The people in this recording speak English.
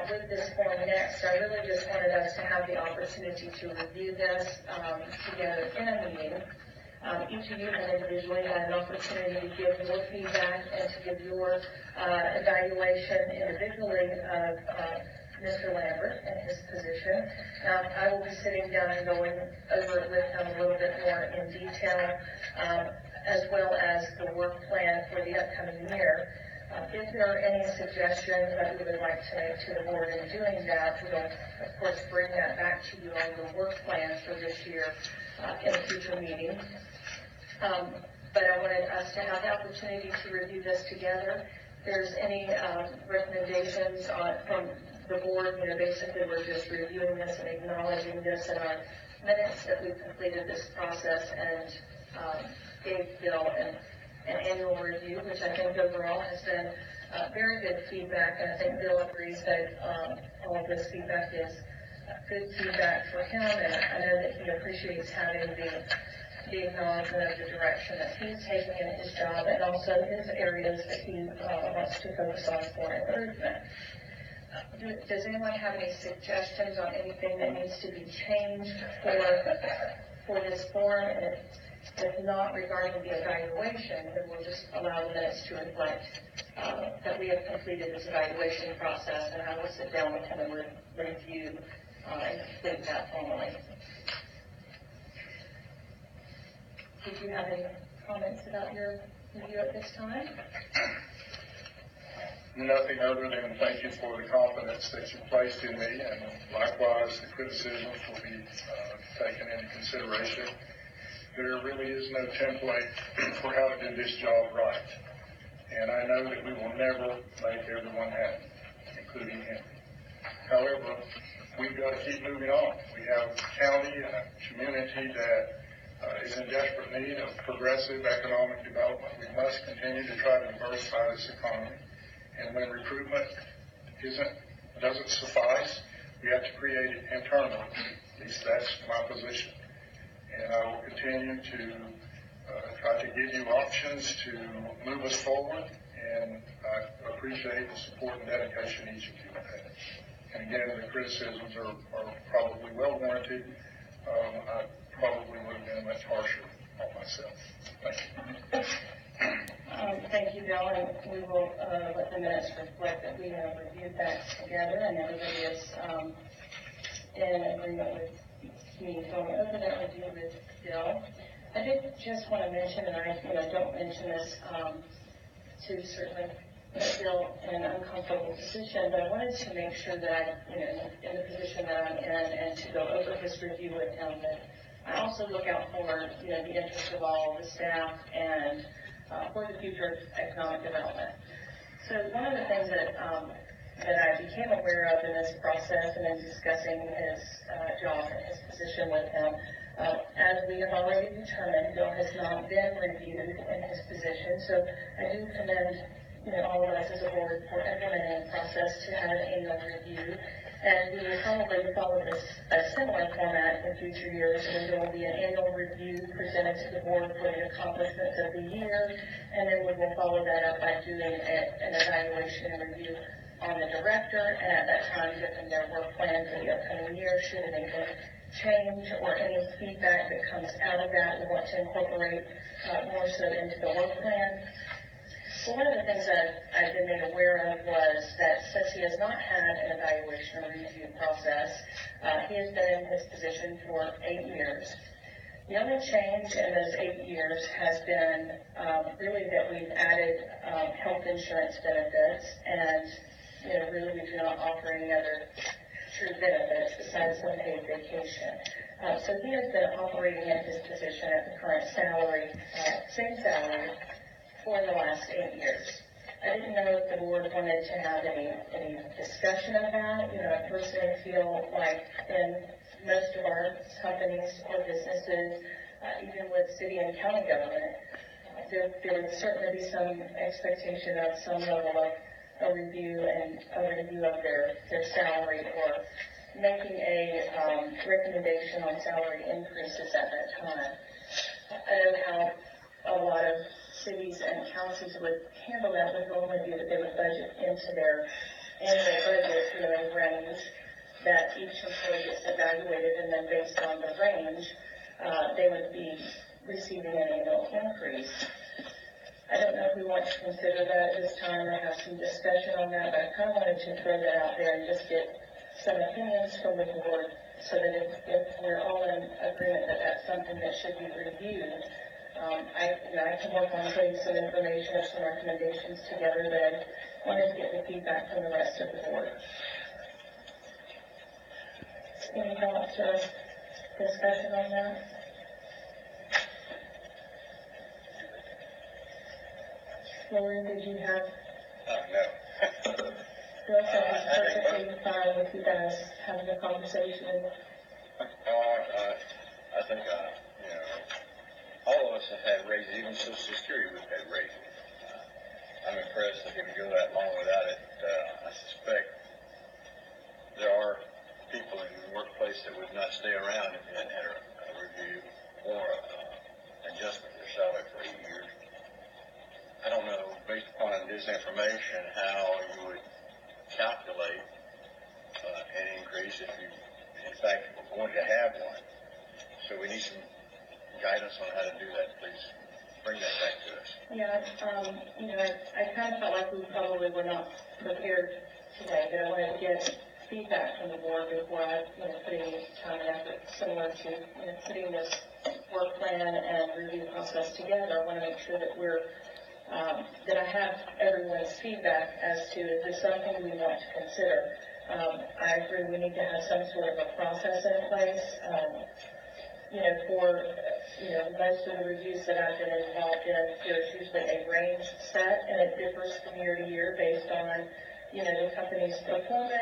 with this form next, I really just wanted us to have the opportunity to review this together in a meeting. Each of you have individually had an opportunity to give your feedback and to give your evaluation individually of Mr. Lambert and his position. I will be sitting down and going over it with him a little bit more in detail, as well as the work plan for the upcoming year. If there are any suggestions that we would like to make to the board in doing that, we'll, of course, bring that back to you on the work plan for this year in a future meeting. But I wanted us to have the opportunity to review this together. If there's any recommendations from the board, basically we're just reviewing this and acknowledging this in our minutes that we've completed this process and gave Bill an annual review, which I think overall has been very good feedback, and I think Bill agrees that all of this feedback is good feedback for him, and I know that he appreciates having the acknowledgement of the direction that he's taking in his job and also his areas that he wants to focus on for improvement. Does anyone have any suggestions on anything that needs to be changed for this form? And if not regarding the evaluation, then we'll just allow the minutes to reflect that we have completed this evaluation process, and I will sit down with him and review and complete that formally. Did you have any comments about your review at this time? Nothing other than thank you for the confidence that you placed in me, and likewise the criticisms will be taken into consideration. There really is no template for how to do this job right. And I know that we will never make everyone happy, including him. However, we've got to keep moving on. We have a county and a community that is in desperate need of progressive economic development. We must continue to try to diversify this economy. And when recruitment doesn't suffice, we have to create it internally. At least that's my position. And I will continue to try to give you options to move us forward, and I appreciate the support and dedication each of you have had. And again, the criticisms are probably well warranted. I probably would have been much harsher on myself. Thank you. Thank you, Bill, and we will let the minutes reflect that we have reviewed that together, and everybody is in agreement with me going over that review with Bill. I did just want to mention, and I don't mention this to certainly put Bill in an uncomfortable position, but I wanted to make sure that in the position that I'm in, and to go over his review with him, that I also look out for the interest of all the staff and for the future economic development. So one of the things that I became aware of in this process and in discussing his job and his position with him, as we have already determined, Bill has not been reviewed in his position. So I do commend all of us as a board for implementing the process to have an annual review. And we will probably follow a similar format in future years, and there will be an annual review presented to the board for the accomplishments of the year, and then we will follow that up by doing an evaluation and review on the director, and at that time given their work plan for the upcoming year. Should anything change or any feedback that comes out of that, we want to incorporate more so into the work plan. So one of the things that I've been made aware of was that since he has not had an evaluation or review process, he has been in his position for 8 years. The only change in those 8 years has been really that we've added health insurance benefits, and really we do not offer any other true benefits besides unpaid vacation. So he has been operating in his position at the current salary, same salary, for the last 8 years. I didn't know if the board wanted to have any discussion of that. I personally feel like in most of our companies or businesses, even with city and county government, there would certainly be some expectation of some level of a review of their salary, or making a recommendation on salary increases at that time. I know how a lot of cities and counties would handle that. Would normally be that they would budget into their annual budget a each employee gets evaluated, and then based on the range, they would be receiving an annual increase. I don't know if we want to consider that at this time or have some discussion on that, but I kind of wanted to throw that out there and just get some opinions from the board so that if we're all in agreement that that's something that should be reviewed, I can work on putting some information or some recommendations together, but I wanted to get the feedback from the rest of the board. Any thoughts or discussion on that? Lauren, did you have? No. Bill said he's perfectly fine with you guys having a conversation. I think, all of us have had raises, even Social Security we've had raises. I'm impressed that we can go that long without it. I suspect there are people in the workplace that would not stay around if they hadn't had a review or adjustment to their salary for 8 years. I don't know, based upon this information, how you would calculate an increase if you, in fact, wanted to have one. So we need some guidance on how to do that. Please bring that back to us. Yeah, I kind of felt like we probably were not prepared today, but I wanted to get feedback from the board before I, put any time and effort similar to, putting this work plan and review process together. I want to make sure that that I have everyone's feedback as to is this something we want to consider. I agree we need to have some sort of a process in place. For most of the reviews that I've been involved in, there's usually a range set, and it differs from year to year based on the company's performance